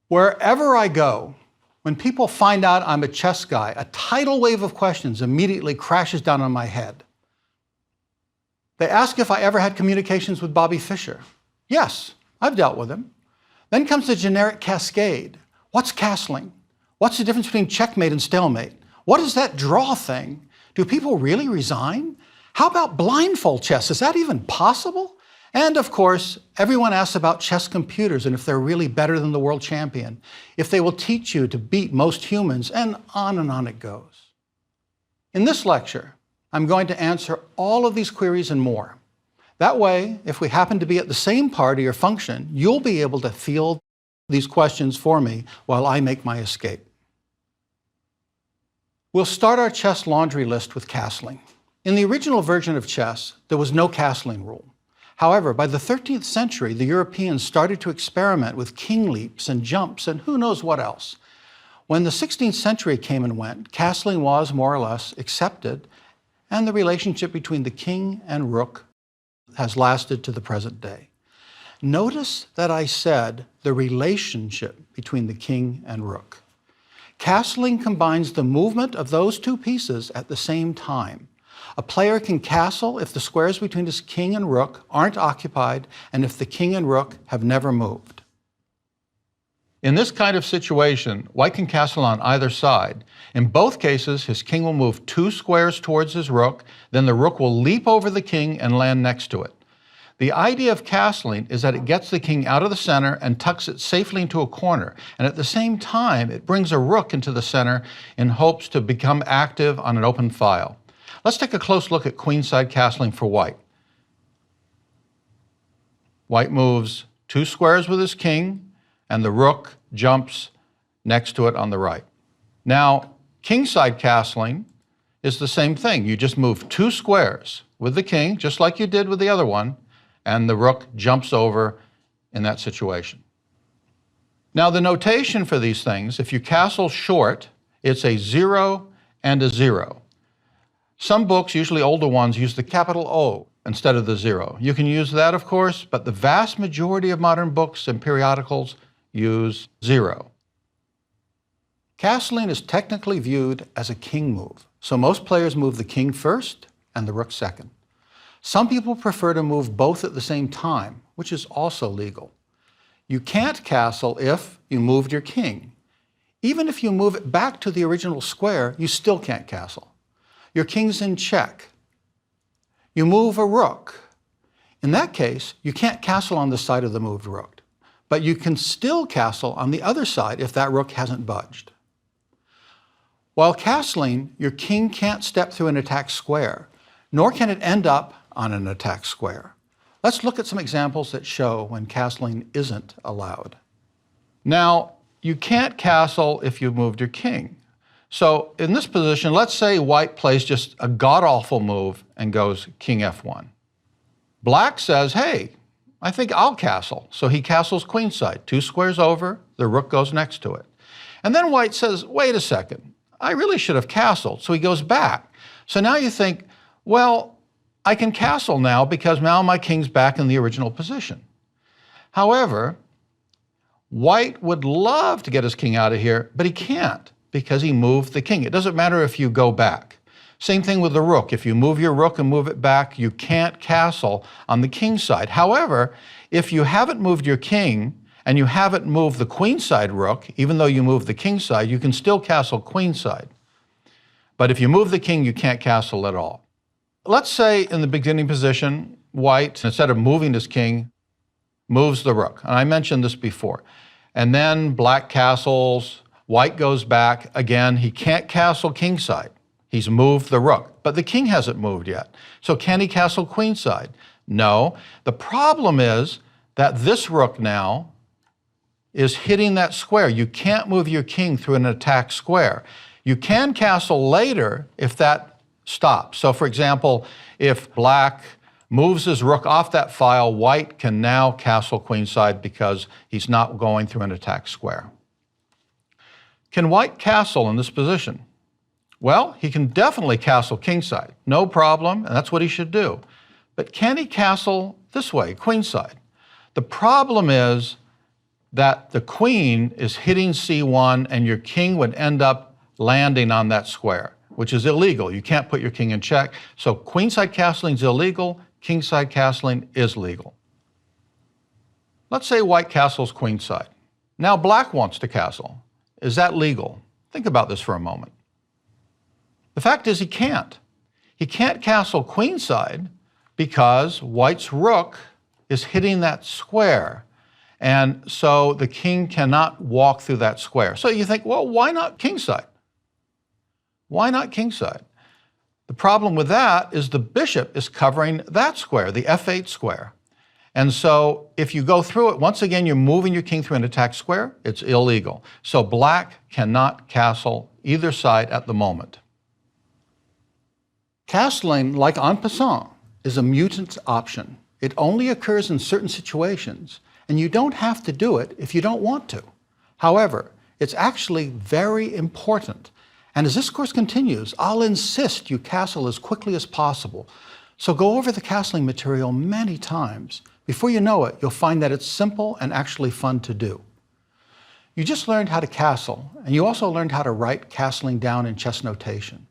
Wherever I go, when people find out I'm a chess guy, a tidal wave of questions immediately crashes down on my head. They ask if I ever had communications with Bobby Fischer. Yes, I've dealt with him. Then comes the generic cascade. What's castling? What's the difference between checkmate and stalemate? What is that draw thing? Do people really resign? How about blindfold chess? Is that even possible? And of course, everyone asks about chess computers and if they're really better than the world champion, if they will teach you to beat most humans, and on it goes. In this lecture, I'm going to answer all of these queries and more. That way, if we happen to be at the same party or function, you'll be able to field these questions for me while I make my escape. We'll start our chess laundry list with castling. In the original version of chess, there was no castling rule. However, by the 13th century, the Europeans started to experiment with king leaps and jumps and who knows what else. When the 16th century came and went, castling was more or less accepted, and the relationship between the king and rook has lasted to the present day. Notice that I said the relationship between the king and rook. Castling combines the movement of those two pieces at the same time. A player can castle if the squares between his king and rook aren't occupied and if the king and rook have never moved. In this kind of situation, white can castle on either side. In both cases, his king will move 2 squares towards his rook, then the rook will leap over the king and land next to it. The idea of castling is that it gets the king out of the center and tucks it safely into a corner, and at the same time, it brings a rook into the center in hopes to become active on an open file. Let's take a close look at queenside castling for white. White moves 2 squares with his king, and the rook jumps next to it on the right. Now, kingside castling is the same thing. You just move 2 squares with the king, just like you did with the other one, and the rook jumps over in that situation. Now, the notation for these things, if you castle short, it's a 0 and a 0. Some books, usually older ones, use the capital O instead of the 0. You can use that, of course, but the vast majority of modern books and periodicals use 0. Castling is technically viewed as a king move, so most players move the king first and the rook second. Some people prefer to move both at the same time, which is also legal. You can't castle if you moved your king. Even if you move it back to the original square, you still can't castle. Your king's in check. You move a rook. In that case, you can't castle on the side of the moved rook, but you can still castle on the other side if that rook hasn't budged. While castling, your king can't step through an attack square, nor can it end up on an attack square. Let's look at some examples that show when castling isn't allowed. Now, you can't castle if you've moved your king. So in this position, let's say white plays just a god-awful move and goes king f1. Black says, hey, I think I'll castle. So he castles queenside, 2 squares over, the rook goes next to it. And then white says, wait a second, I really should have castled. So he goes back. So now you think, well, I can castle now because now my king's back in the original position. However, white would love to get his king out of here, but he can't because he moved the king. It doesn't matter if you go back. Same thing with the rook. If you move your rook and move it back, you can't castle on the king side. However, if you haven't moved your king and you haven't moved the queenside rook, even though you moved the king side, you can still castle queenside. But if you move the king, you can't castle at all. Let's say in the beginning position, white, instead of moving his king, moves the rook. And I mentioned this before. And then black castles, white goes back. Again, he can't castle kingside. He's moved the rook, but the king hasn't moved yet. So can he castle queenside? No. The problem is that this rook now is hitting that square. You can't move your king through an attack square. You can castle later if that stops. So for example, if black moves his rook off that file, white can now castle queenside because he's not going through an attack square. Can white castle in this position? Well, he can definitely castle kingside, no problem, and that's what he should do. But can he castle this way, queenside? The problem is that the queen is hitting c1 and your king would end up landing on that square, which is illegal. You can't put your king in check. So queenside castling is illegal, kingside castling is legal. Let's say white castles queenside. Now black wants to castle. Is that legal? Think about this for a moment. The fact is he can't. He can't castle queenside because white's rook is hitting that square. And so the king cannot walk through that square. So you think, well, why not kingside? Why not kingside? The problem with that is the bishop is covering that square, the f8 square. And so if you go through it, once again, you're moving your king through an attack square, it's illegal. So black cannot castle either side at the moment. Castling, like en passant, is a mutant option. It only occurs in certain situations, and you don't have to do it if you don't want to. However, it's actually very important. And as this course continues, I'll insist you castle as quickly as possible. So go over the castling material many times. Before you know it, you'll find that it's simple and actually fun to do. You just learned how to castle, and you also learned how to write castling down in chess notation.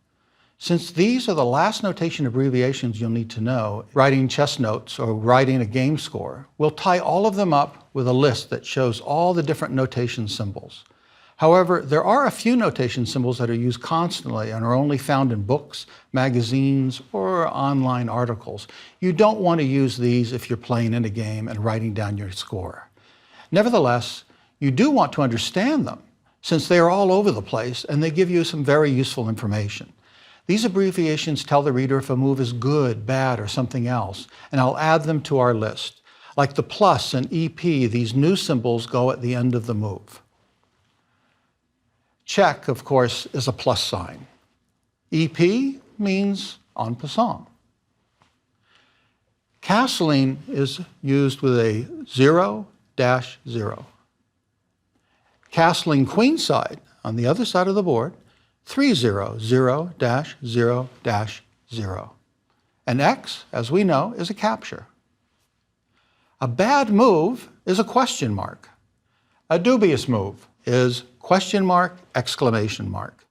Since these are the last notation abbreviations you'll need to know, writing chess notes or writing a game score, we'll tie all of them up with a list that shows all the different notation symbols. However, there are a few notation symbols that are used constantly and are only found in books, magazines, or online articles. You don't want to use these if you're playing in a game and writing down your score. Nevertheless, you do want to understand them, since they are all over the place and they give you some very useful information. These abbreviations tell the reader if a move is good, bad, or something else, and I'll add them to our list. Like the plus and EP, these new symbols go at the end of the move. Check, of course, is a plus sign. EP means en passant. Castling is used with a 0-0. Castling queenside, on the other side of the board, 3-0, 0-0-0. An X, as we know, is a capture. A bad move is a question mark. A dubious move is question mark, exclamation mark.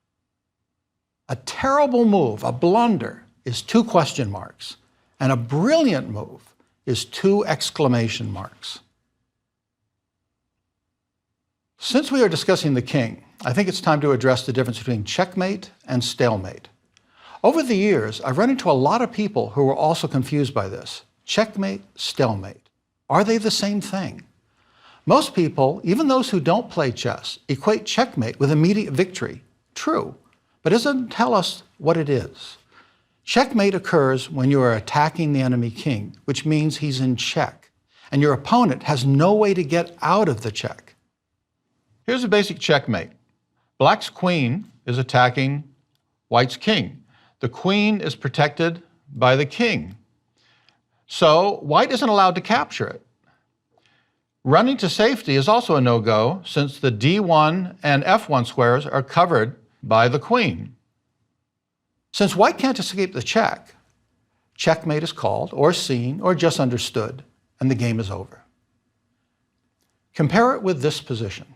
A terrible move, a blunder, is 2 question marks, and a brilliant move is 2 exclamation marks. Since we are discussing the king, I think it's time to address the difference between checkmate and stalemate. Over the years, I've run into a lot of people who are also confused by this. Checkmate, stalemate. Are they the same thing? Most people, even those who don't play chess, equate checkmate with immediate victory. True, but it doesn't tell us what it is. Checkmate occurs when you are attacking the enemy king, which means he's in check, and your opponent has no way to get out of the check. Here's a basic checkmate. Black's queen is attacking white's king. The queen is protected by the king. So white isn't allowed to capture it. Running to safety is also a no-go, since the D1 and F1 squares are covered by the queen. Since white can't escape the check, checkmate is called, or seen, or just understood, and the game is over. Compare it with this position.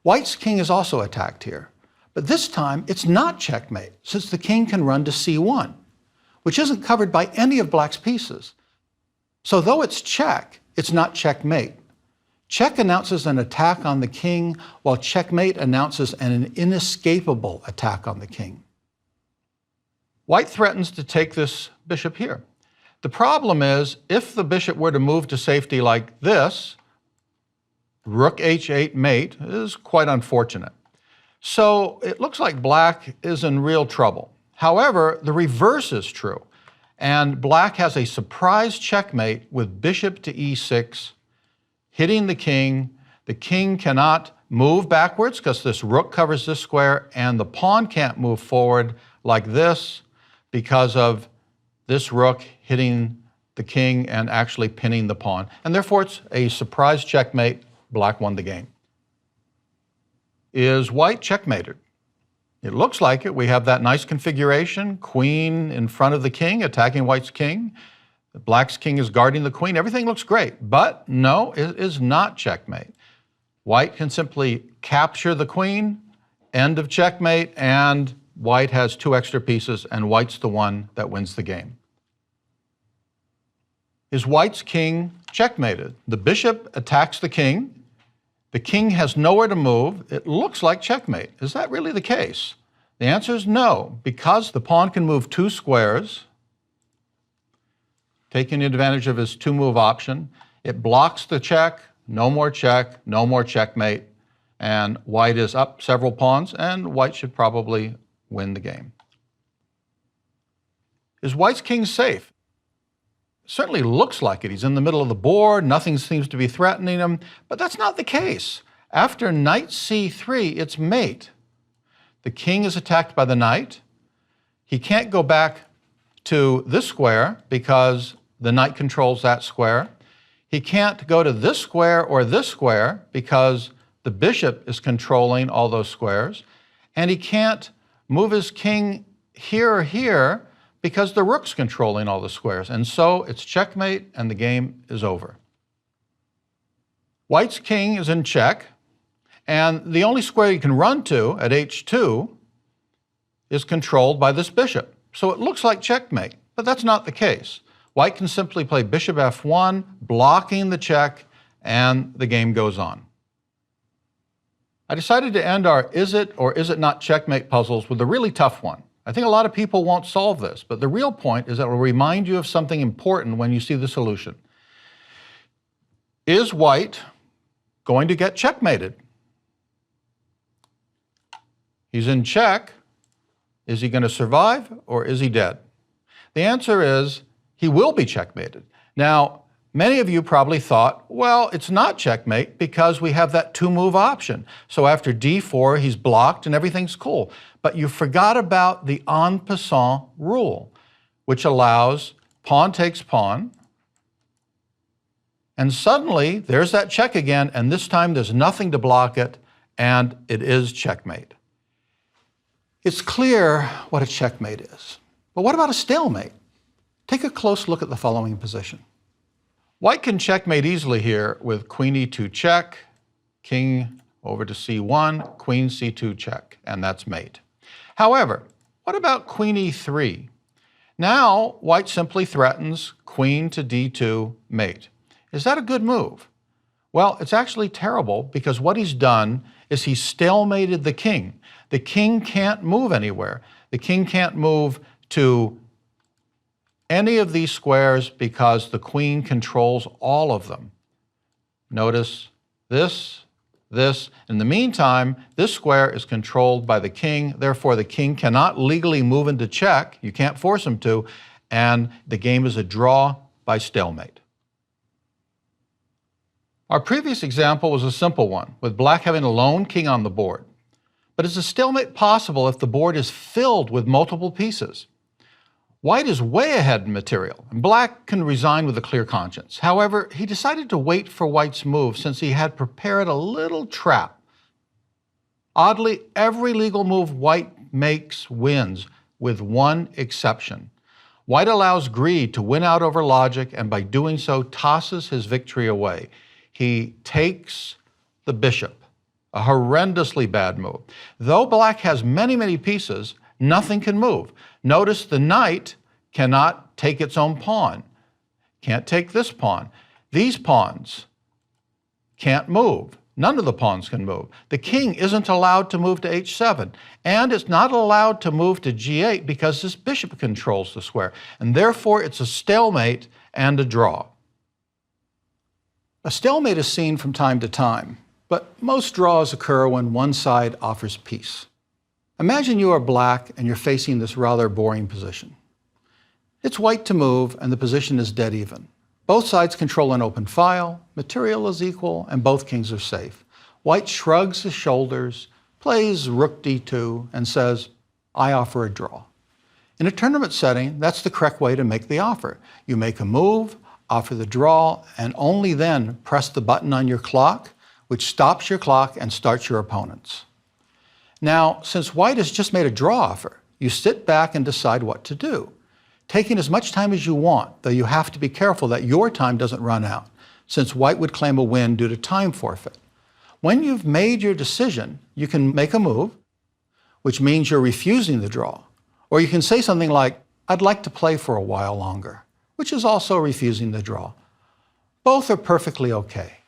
White's king is also attacked here, but this time it's not checkmate, since the king can run to C1, which isn't covered by any of black's pieces. So though it's check, it's not checkmate. Check announces an attack on the king, while checkmate announces an inescapable attack on the king. White threatens to take this bishop here. The problem is, if the bishop were to move to safety like this, rook h8 mate is quite unfortunate. So it looks like black is in real trouble. However, the reverse is true, and black has a surprise checkmate with bishop to e6, hitting the king. The king cannot move backwards because this rook covers this square, and the pawn can't move forward like this because of this rook hitting the king and actually pinning the pawn. And therefore, it's a surprise checkmate. Black won the game. Is white checkmated? It looks like it. We have that nice configuration, queen in front of the king, attacking white's king. Black's king is guarding the queen. Everything looks great, but no, it is not checkmate. White can simply capture the queen, end of checkmate, and white has 2 extra pieces, and white's the one that wins the game. Is white's king checkmated? The bishop attacks the king. The king has nowhere to move. It looks like checkmate. Is that really the case? The answer is no, because the pawn can move 2 squares, taking advantage of his 2-move option. It blocks the check, no more checkmate, and white is up several pawns, and white should probably win the game. Is white's king safe? Certainly looks like it. He's in the middle of the board, nothing seems to be threatening him, but that's not the case. After knight c3, it's mate. The king is attacked by the knight. He can't go back to this square because the knight controls that square. He can't go to this square or this square because the bishop is controlling all those squares. And he can't move his king here or here because the rook's controlling all the squares. And so it's checkmate and the game is over. White's king is in check, and the only square you can run to at h2 is controlled by this bishop. So it looks like checkmate, but that's not the case. White can simply play bishop f1, blocking the check, and the game goes on. I decided to end our is it or is it not checkmate puzzles with a really tough one. I think a lot of people won't solve this, but the real point is that it will remind you of something important when you see the solution. Is white going to get checkmated? He's in check. Is he going to survive or is he dead? The answer is he will be checkmated. Now, many of you probably thought, well, it's not checkmate because we have that 2-move option. So after d4, he's blocked and everything's cool. But you forgot about the en passant rule, which allows pawn takes pawn, and suddenly there's that check again, and this time there's nothing to block it, and it is checkmate. It's clear what a checkmate is. But what about a stalemate? Take a close look at the following position. White can checkmate easily here with queen e2 check, king over to c1, queen c2 check, and that's mate. However, what about queen e3? Now, white simply threatens queen to d2 mate. Is that a good move? Well, it's actually terrible because what he's done is he's stalemated the king. The king can't move anywhere. The king can't move to any of these squares because the queen controls all of them. Notice this. In the meantime, this square is controlled by the king. Therefore, the king cannot legally move into check. You can't force him to. And the game is a draw by stalemate. Our previous example was a simple one, with black having a lone king on the board. But is a stalemate possible if the board is filled with multiple pieces? White is way ahead in material, and black can resign with a clear conscience. However, he decided to wait for white's move since he had prepared a little trap. Oddly, every legal move white makes wins, with one exception. White allows greed to win out over logic, and by doing so, tosses his victory away. He takes the bishop, a horrendously bad move. Though black has many pieces, nothing can move. Notice the knight cannot take its own pawn, can't take this pawn. These pawns can't move. None of the pawns can move. The king isn't allowed to move to h7, and it's not allowed to move to g8 because this bishop controls the square, and therefore it's a stalemate and a draw. A stalemate is seen from time to time, but most draws occur when one side offers peace. Imagine you are black and you're facing this rather boring position. It's white to move and the position is dead even. Both sides control an open file, material is equal, and both kings are safe. White shrugs his shoulders, plays rook d2, and says, I offer a draw. In a tournament setting, that's the correct way to make the offer. You make a move, offer the draw, and only then press the button on your clock, which stops your clock and starts your opponent's. Now, since white has just made a draw offer, you sit back and decide what to do. taking as much time as you want, though you have to be careful that your time doesn't run out, since white would claim a win due to time forfeit. When you've made your decision, you can make a move, which means you're refusing the draw. Or you can say something like, I'd like to play for a while longer, which is also refusing the draw. Both are perfectly okay.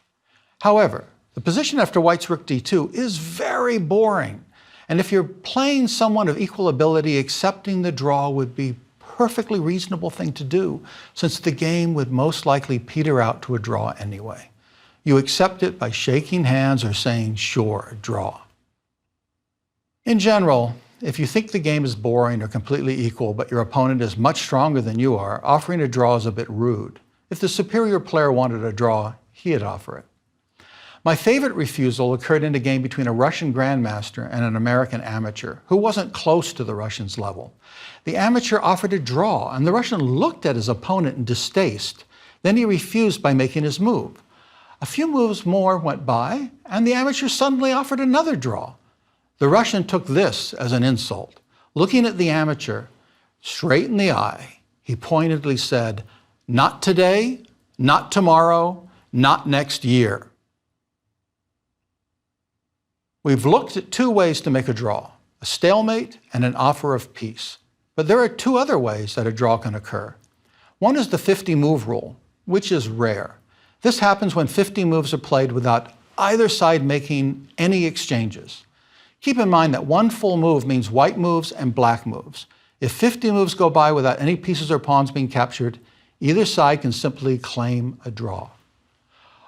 However, the position after white's rook d2 is very boring. And if you're playing someone of equal ability, accepting the draw would be a perfectly reasonable thing to do, since the game would most likely peter out to a draw anyway. You accept it by shaking hands or saying, sure, draw. In general, if you think the game is boring or completely equal, but your opponent is much stronger than you are, offering a draw is a bit rude. If the superior player wanted a draw, he'd offer it. My favorite refusal occurred in a game between a Russian grandmaster and an American amateur, who wasn't close to the Russian's level. The amateur offered a draw, and the Russian looked at his opponent in distaste. Then he refused by making his move. A few moves more went by, and the amateur suddenly offered another draw. The Russian took this as an insult. Looking at the amateur straight in the eye, he pointedly said, "Not today, not tomorrow, not next year." We've looked at two ways to make a draw, a stalemate and an offer of peace. But there are two other ways that a draw can occur. One is the 50-move rule, which is rare. This happens when 50 moves are played without either side making any exchanges. Keep in mind that one full move means white moves and black moves. If 50 moves go by without any pieces or pawns being captured, either side can simply claim a draw.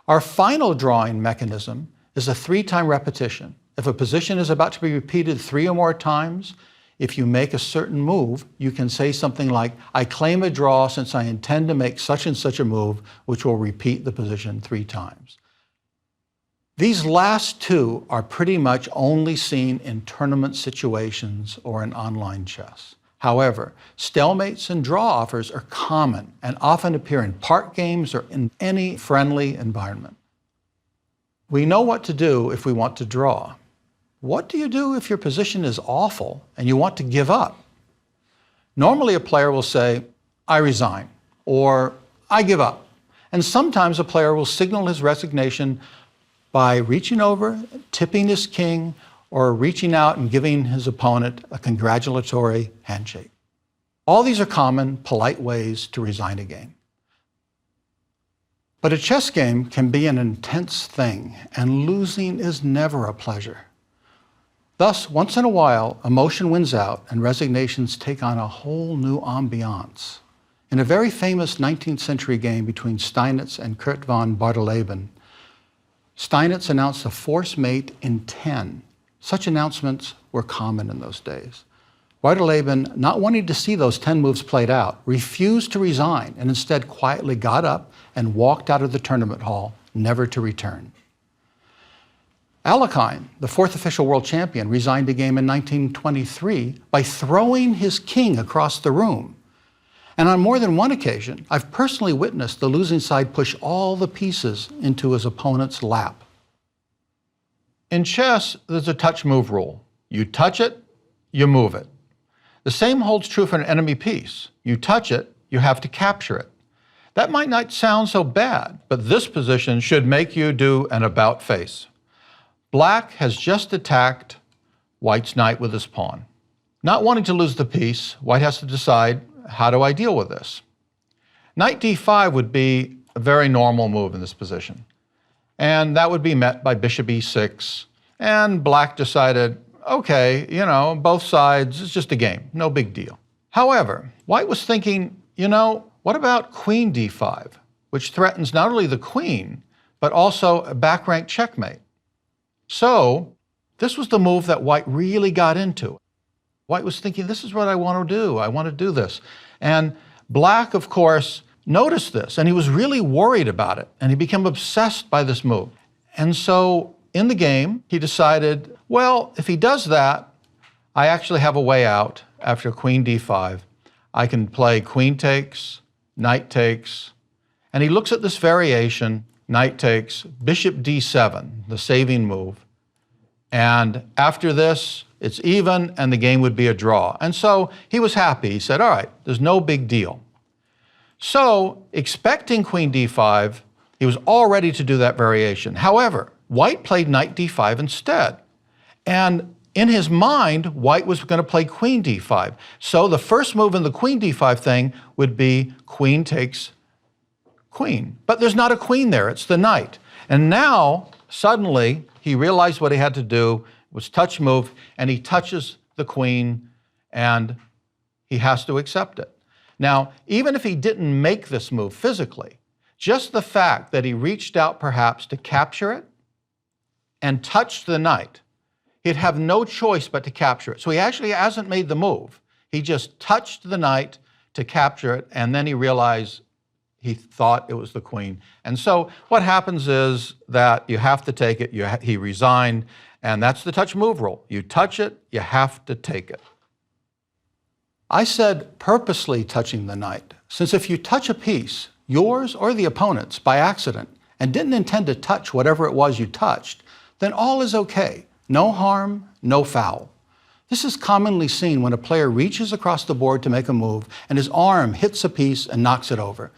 Our final drawing mechanism is a 3-time repetition. If a position is about to be repeated 3 or more times, if you make a certain move, you can say something like, I claim a draw since I intend to make such and such a move, which will repeat the position 3 times. These last two are pretty much only seen in tournament situations or in online chess. However, stalemates and draw offers are common and often appear in park games or in any friendly environment. We know what to do if we want to draw. What do you do if your position is awful and you want to give up? Normally a player will say, I resign, or I give up. And sometimes a player will signal his resignation by reaching over, tipping his king, or reaching out and giving his opponent a congratulatory handshake. All these are common, polite ways to resign a game. But a chess game can be an intense thing, and losing is never a pleasure. Thus, once in a while, emotion wins out and resignations take on a whole new ambiance. In a very famous 19th century game between Steinitz and Kurt von Bardeleben, Steinitz announced a force mate in 10. Such announcements were common in those days. Bardeleben, not wanting to see those 10 moves played out, refused to resign and instead quietly got up and walked out of the tournament hall, never to return. Alekhine, the 4th official world champion, resigned a game in 1923 by throwing his king across the room. And on more than one occasion, I've personally witnessed the losing side push all the pieces into his opponent's lap. In chess, there's a touch move rule. You touch it, you move it. The same holds true for an enemy piece. You touch it, you have to capture it. That might not sound so bad, but this position should make you do an about face. Black has just attacked white's knight with his pawn. Not wanting to lose the piece, white has to decide, how do I deal with this? Knight d5 would be a very normal move in this position. And that would be met by bishop e6. And black decided, okay, both sides, it's just a game, no big deal. However, white was thinking, what about queen d5, which threatens not only the queen, but also a back-rank checkmate. So this was the move that white really got into. White was thinking, this is what I want to do. I want to do this. And black, of course, noticed this, and he was really worried about it, and he became obsessed by this move. And so in the game, he decided, well, if he does that, I actually have a way out after queen d5. I can play queen takes, knight takes, and he looks at this variation, knight takes, bishop d7, the saving move. And after this, it's even, and the game would be a draw. And so he was happy. He said, all right, there's no big deal. So, expecting queen d5, he was all ready to do that variation. However, white played knight d5 instead. And in his mind, white was going to play queen d5. So the first move in the queen d5 thing would be queen takes queen. But there's not a queen there, it's the knight. And now, suddenly, he realized what he had to do was touch move, and he touches the queen, and he has to accept it. Now, even if he didn't make this move physically, just the fact that he reached out perhaps to capture it and touched the knight, he'd have no choice but to capture it. So he actually hasn't made the move. He just touched the knight to capture it, and then he realized he thought it was the queen. And so what happens is that you have to take it. He resigned, and that's the touch move rule. You touch it, you have to take it. I said purposely touching the knight, since if you touch a piece, yours or the opponent's, by accident, and didn't intend to touch whatever it was you touched, then all is okay. No harm, no foul. This is commonly seen when a player reaches across the board to make a move and his arm hits a piece and knocks it over.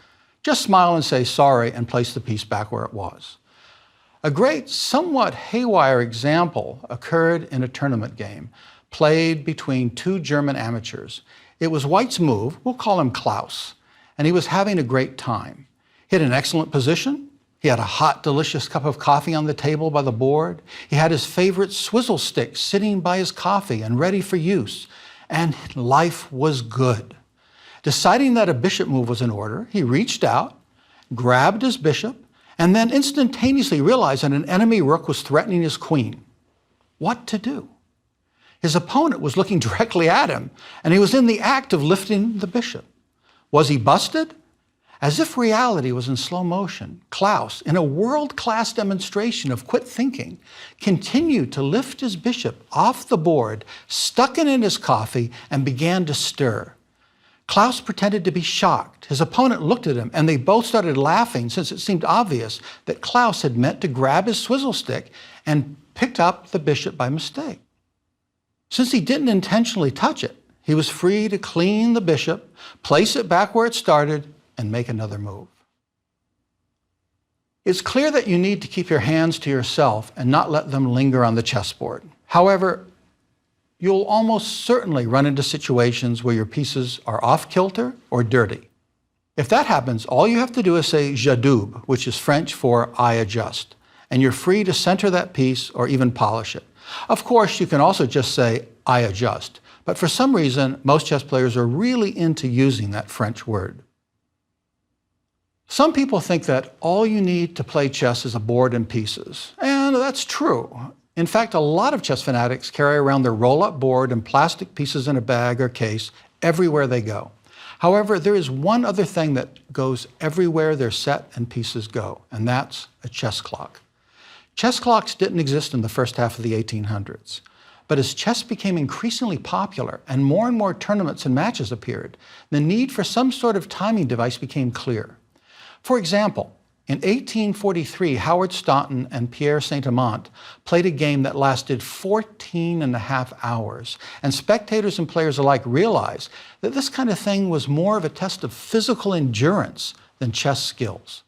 Just smile and say sorry and place the piece back where it was. A great, somewhat haywire example occurred in a tournament game played between two German amateurs. It was white's move, we'll call him Klaus, and he was having a great time. He had an excellent position. He had a hot, delicious cup of coffee on the table by the board. He had his favorite swizzle stick sitting by his coffee and ready for use. And life was good. Deciding that a bishop move was in order, he reached out, grabbed his bishop, and then instantaneously realized that an enemy rook was threatening his queen. What to do? His opponent was looking directly at him, and he was in the act of lifting the bishop. Was he busted? As if reality was in slow motion, Klaus, in a world-class demonstration of quick thinking, continued to lift his bishop off the board, stuck it in his coffee, and began to stir. Klaus pretended to be shocked. His opponent looked at him, and they both started laughing since it seemed obvious that Klaus had meant to grab his swizzle stick and picked up the bishop by mistake. Since he didn't intentionally touch it, he was free to clean the bishop, place it back where it started, and make another move. It's clear that you need to keep your hands to yourself and not let them linger on the chessboard. However, you'll almost certainly run into situations where your pieces are off-kilter or dirty. If that happens, all you have to do is say j'adoube, which is French for I adjust, and you're free to center that piece or even polish it. Of course, you can also just say I adjust, but for some reason, most chess players are really into using that French word. Some people think that all you need to play chess is a board and pieces, and that's true. In fact, a lot of chess fanatics carry around their roll-up board and plastic pieces in a bag or case everywhere they go. However, there is one other thing that goes everywhere their set and pieces go, and that's a chess clock. Chess clocks didn't exist in the first half of the 1800s, but as chess became increasingly popular and more tournaments and matches appeared, the need for some sort of timing device became clear. For example, in 1843, Howard Staunton and Pierre Saint-Amant played a game that lasted 14.5 hours, and spectators and players alike realized that this kind of thing was more of a test of physical endurance than chess skills.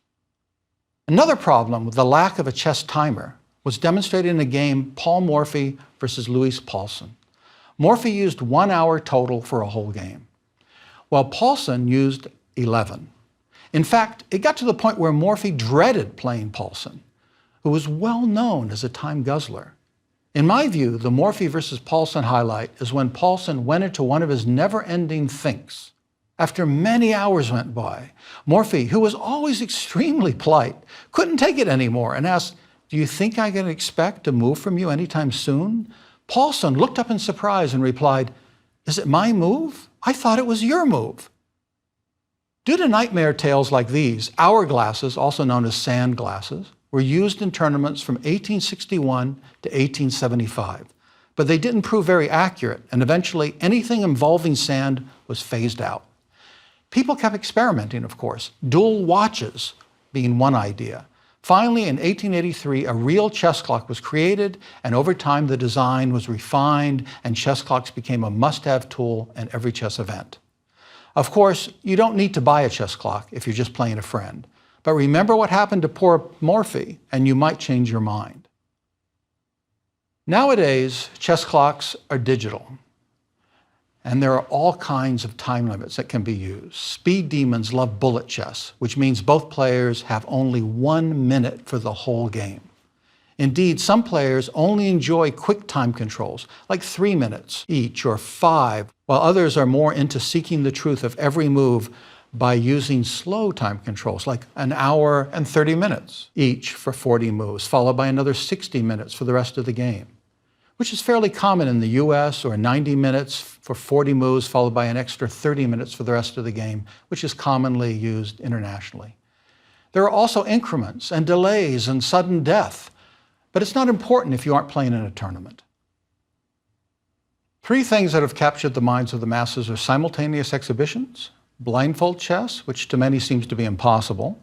Another problem with the lack of a chess timer was demonstrated in a game Paul Morphy versus Louis Paulson. Morphy used 1 hour total for a whole game, while Paulson used 11. In fact, it got to the point where Morphy dreaded playing Paulson, who was well known as a time guzzler. In my view, the Morphy versus Paulson highlight is when Paulson went into one of his never-ending thinks. After many hours went by, Morphy, who was always extremely polite, couldn't take it anymore and asked, "Do you think I can expect a move from you anytime soon?" Paulson looked up in surprise and replied, "Is it my move? I thought it was your move." Due to nightmare tales like these, hourglasses, also known as sand glasses, were used in tournaments from 1861 to 1875, but they didn't prove very accurate, and eventually anything involving sand was phased out. People kept experimenting, of course, dual watches being one idea, Finally, in 1883, a real chess clock was created, and over time the design was refined, and chess clocks became a must-have tool in every chess event. Of course, you don't need to buy a chess clock if you're just playing a friend. But remember what happened to poor Morphy, and you might change your mind. Nowadays, chess clocks are digital, and there are all kinds of time limits that can be used. Speed demons love bullet chess, which means both players have only 1 minute for the whole game. Indeed, some players only enjoy quick time controls, like 3 minutes each or 5, while others are more into seeking the truth of every move by using slow time controls, like 1 hour and 30 minutes each for 40 moves, followed by another 60 minutes for the rest of the game, which is fairly common in the US, or 90 minutes for 40 moves, followed by an extra 30 minutes for the rest of the game, which is commonly used internationally. There are also increments and delays and sudden death, but it's not important if you aren't playing in a tournament. 3 things that have captured the minds of the masses are simultaneous exhibitions, blindfold chess, which to many seems to be impossible,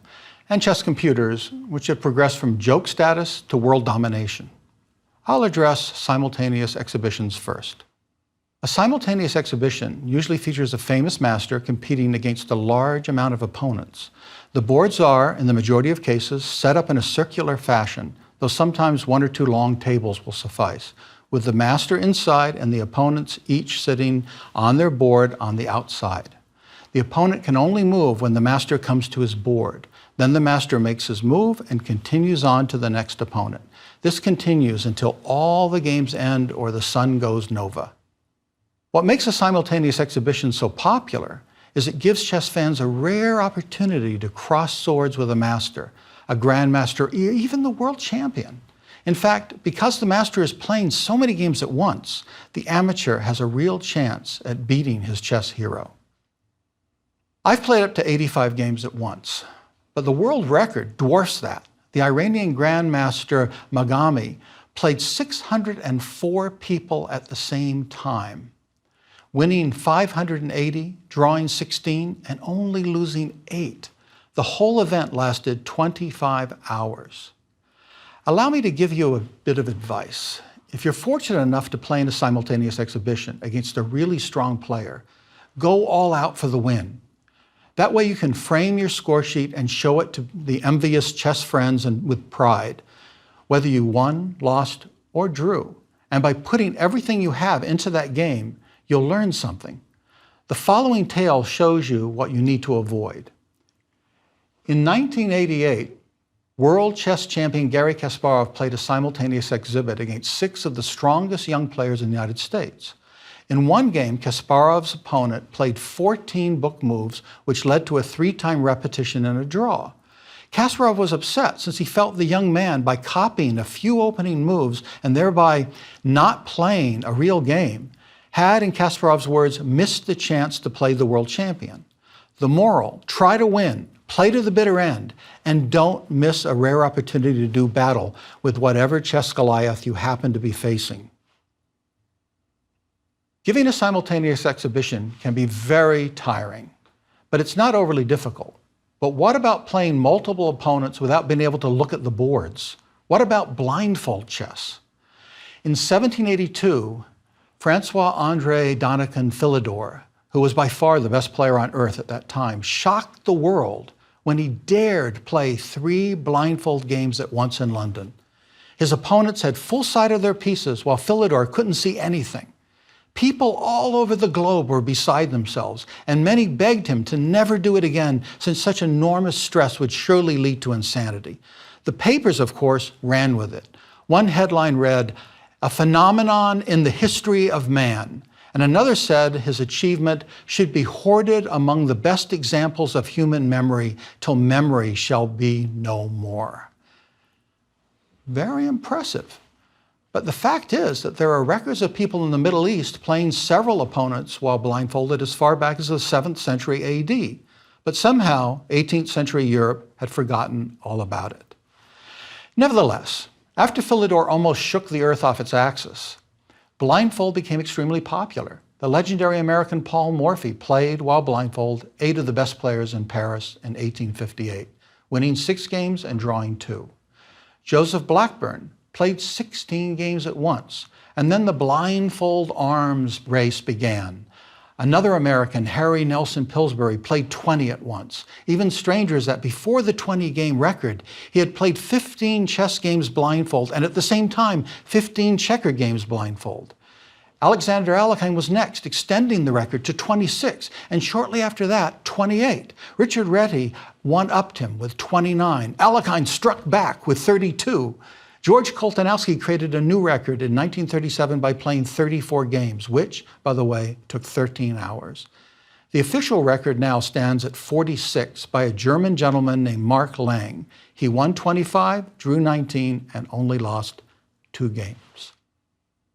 and chess computers, which have progressed from joke status to world domination. I'll address simultaneous exhibitions first. A simultaneous exhibition usually features a famous master competing against a large amount of opponents. The boards are, in the majority of cases, set up in a circular fashion, though sometimes 1 or 2 long tables will suffice, with the master inside and the opponents each sitting on their board on the outside. The opponent can only move when the master comes to his board. Then the master makes his move and continues on to the next opponent. This continues until all the games end or the sun goes nova. What makes a simultaneous exhibition so popular is it gives chess fans a rare opportunity to cross swords with a master, a grandmaster, even the world champion. In fact, because the master is playing so many games at once, the amateur has a real chance at beating his chess hero. I've played up to 85 games at once, but the world record dwarfs that. The Iranian grandmaster Maghami played 604 people at the same time, winning 580, drawing 16, and only losing 8. The whole event lasted 25 hours. Allow me to give you a bit of advice. If you're fortunate enough to play in a simultaneous exhibition against a really strong player, go all out for the win. That way you can frame your score sheet and show it to the envious chess friends and with pride, whether you won, lost, or drew. And by putting everything you have into that game, you'll learn something. The following tale shows you what you need to avoid. In 1988, world chess champion Garry Kasparov played a simultaneous exhibit against 6 of the strongest young players in the United States. In one game, Kasparov's opponent played 14 book moves, which led to a 3-time repetition and a draw. Kasparov was upset since he felt the young man, by copying a few opening moves and thereby not playing a real game, had, in Kasparov's words, missed the chance to play the world champion. The moral: try to win, play to the bitter end, and don't miss a rare opportunity to do battle with whatever chess Goliath you happen to be facing. Giving a simultaneous exhibition can be very tiring, but it's not overly difficult. But what about playing multiple opponents without being able to look at the boards? What about blindfold chess? In 1782, Francois-André Donnacon Philidor, who was by far the best player on earth at that time, shocked the world when he dared play 3 blindfold games at once in London. His opponents had full sight of their pieces while Philidor couldn't see anything. People all over the globe were beside themselves, and many begged him to never do it again, since such enormous stress would surely lead to insanity. The papers, of course, ran with it. One headline read, "A phenomenon in the history of man," and another said his achievement should be hoarded among the best examples of human memory till memory shall be no more. Very impressive. But the fact is that there are records of people in the Middle East playing several opponents while blindfolded as far back as the 7th century AD. But somehow, 18th century Europe had forgotten all about it. Nevertheless, after Philidor almost shook the earth off its axis, blindfold became extremely popular. The legendary American Paul Morphy played while blindfold 8 of the best players in Paris in 1858, winning 6 games and drawing 2. Joseph Blackburn played 16 games at once, and then the blindfold arms race began. Another American, Harry Nelson Pillsbury, played 20 at once. Even stranger is that before the 20-game record, he had played 15 chess games blindfold, and at the same time, 15 checker games blindfold. Alexander Alekhine was next, extending the record to 26, and shortly after that, 28. Richard Reti one-upped him with 29. Alekhine struck back with 32. George Koltanowski created a new record in 1937 by playing 34 games, which, by the way, took 13 hours. The official record now stands at 46 by a German gentleman named Mark Lang. He won 25, drew 19, and only lost 2 games.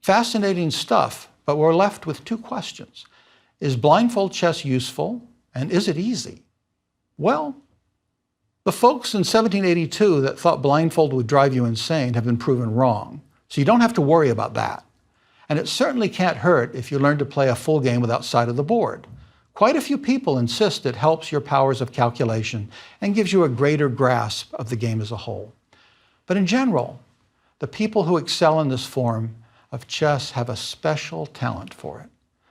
Fascinating stuff, but we're left with 2 questions. Is blindfold chess useful, and is it easy? Well, the folks in 1782 that thought blindfold would drive you insane have been proven wrong, so you don't have to worry about that. And it certainly can't hurt if you learn to play a full game without sight of the board. Quite a few people insist it helps your powers of calculation and gives you a greater grasp of the game as a whole. But in general, the people who excel in this form of chess have a special talent for it.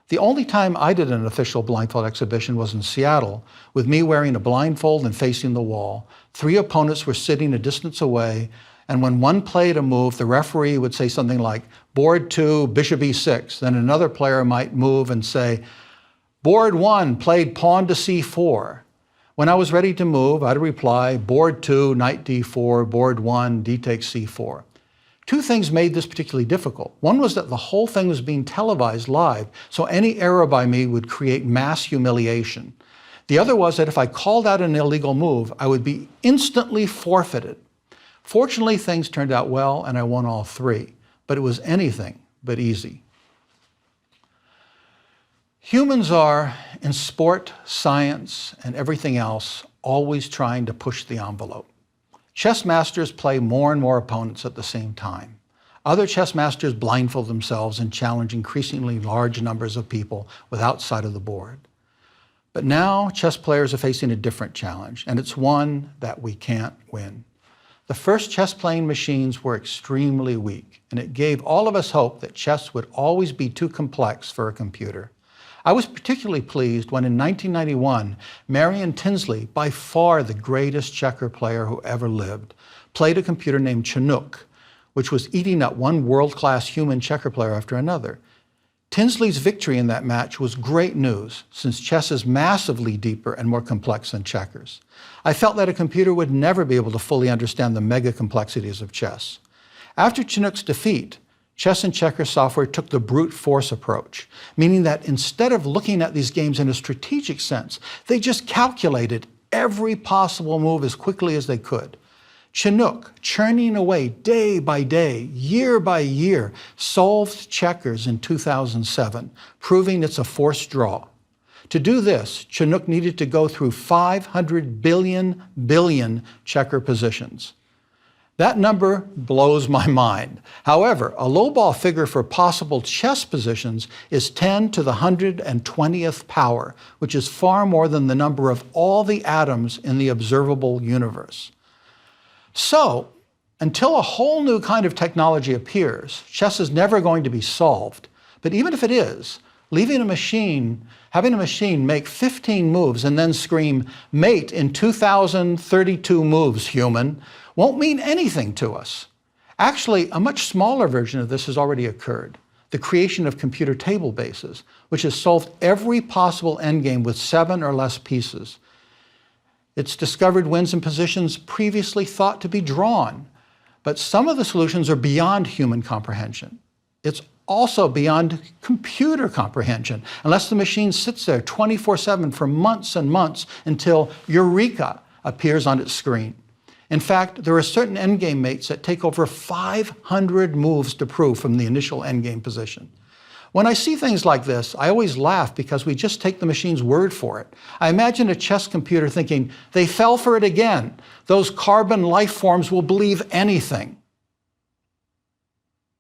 The only time I did an official blindfold exhibition was in Seattle, with me wearing a blindfold and facing the wall. 3 opponents were sitting a distance away, and when one played a move, the referee would say something like, board 2, bishop e6. Then another player might move and say, board 1 played pawn to c4. When I was ready to move, I'd reply, board 2, knight d4, board 1, d takes c4. 2 things made this particularly difficult. One was that the whole thing was being televised live, so any error by me would create mass humiliation. The other was that if I called out an illegal move, I would be instantly forfeited. Fortunately, things turned out well, and I won all 3, but it was anything but easy. Humans are, in sport, science, and everything else, always trying to push the envelope. Chess masters play more and more opponents at the same time. Other chess masters blindfold themselves and challenge increasingly large numbers of people without sight of the board. But now chess players are facing a different challenge, and it's one that we can't win. The first chess-playing machines were extremely weak, and it gave all of us hope that chess would always be too complex for a computer. I was particularly pleased when in 1991, Marion Tinsley, by far the greatest checker player who ever lived, played a computer named Chinook, which was eating up one world-class human checker player after another. Tinsley's victory in that match was great news, since chess is massively deeper and more complex than checkers. I felt that a computer would never be able to fully understand the mega complexities of chess. After Chinook's defeat, chess and checker software took the brute force approach, meaning that instead of looking at these games in a strategic sense, they just calculated every possible move as quickly as they could. Chinook, churning away day by day, year by year, solved checkers in 2007, proving it's a forced draw. To do this, Chinook needed to go through 500 billion checker positions. That number blows my mind. However, a lowball figure for possible chess positions is 10 to the 120th power, which is far more than the number of all the atoms in the observable universe. So, until a whole new kind of technology appears, chess is never going to be solved. But even if it is, having a machine make 15 moves and then scream, mate in 2032 moves, human, won't mean anything to us. Actually, a much smaller version of this has already occurred, the creation of computer table bases, which has solved every possible endgame with 7 or less pieces. It's discovered wins in positions previously thought to be drawn, but some of the solutions are beyond human comprehension. It's also beyond computer comprehension, unless the machine sits there 24/7 for months and months until Eureka appears on its screen. In fact, there are certain endgame mates that take over 500 moves to prove from the initial endgame position. When I see things like this, I always laugh because we just take the machine's word for it. I imagine a chess computer thinking, they fell for it again. Those carbon life forms will believe anything.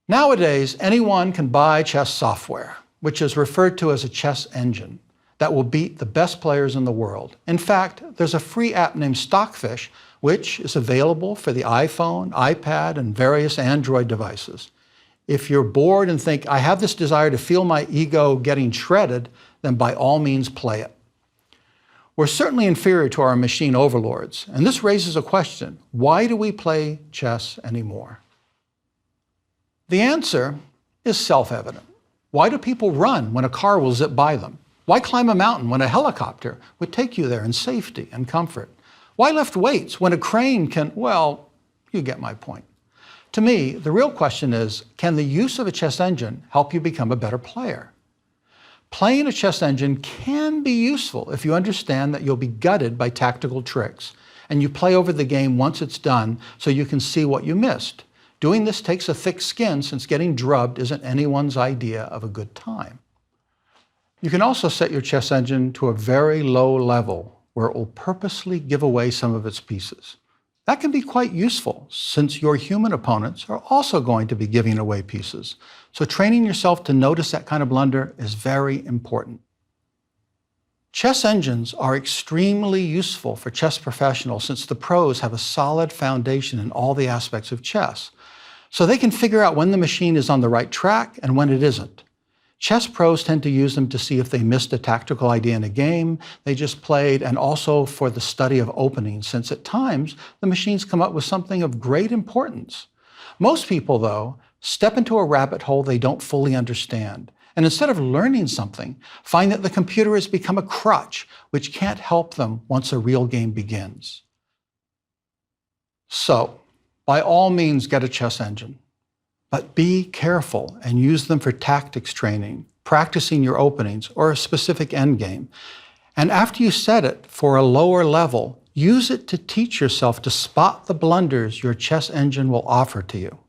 Nowadays, anyone can buy chess software, which is referred to as a chess engine, that will beat the best players in the world. In fact, there's a free app named Stockfish, which is available for the iPhone, iPad, and various Android devices. If you're bored and think, I have this desire to feel my ego getting shredded, then by all means play it. We're certainly inferior to our machine overlords, and this raises a question: why do we play chess anymore? The answer is self-evident. Why do people run when a car will zip by them? Why climb a mountain when a helicopter would take you there in safety and comfort? Why lift weights when a crane can, well, you get my point. To me, the real question is, can the use of a chess engine help you become a better player? Playing a chess engine can be useful if you understand that you'll be gutted by tactical tricks, and you play over the game once it's done so you can see what you missed. Doing this takes a thick skin, since getting drubbed isn't anyone's idea of a good time. You can also set your chess engine to a very low level where it will purposely give away some of its pieces. That can be quite useful, since your human opponents are also going to be giving away pieces. So training yourself to notice that kind of blunder is very important. Chess engines are extremely useful for chess professionals, since the pros have a solid foundation in all the aspects of chess. So they can figure out when the machine is on the right track and when it isn't. Chess pros tend to use them to see if they missed a tactical idea in a game they just played, and also for the study of openings, since at times the machines come up with something of great importance. Most people, though, step into a rabbit hole they don't fully understand, and instead of learning something, find that the computer has become a crutch which can't help them once a real game begins. So, by all means, get a chess engine. But be careful and use them for tactics training, practicing your openings, or a specific endgame. And after you set it for a lower level, use it to teach yourself to spot the blunders your chess engine will offer to you.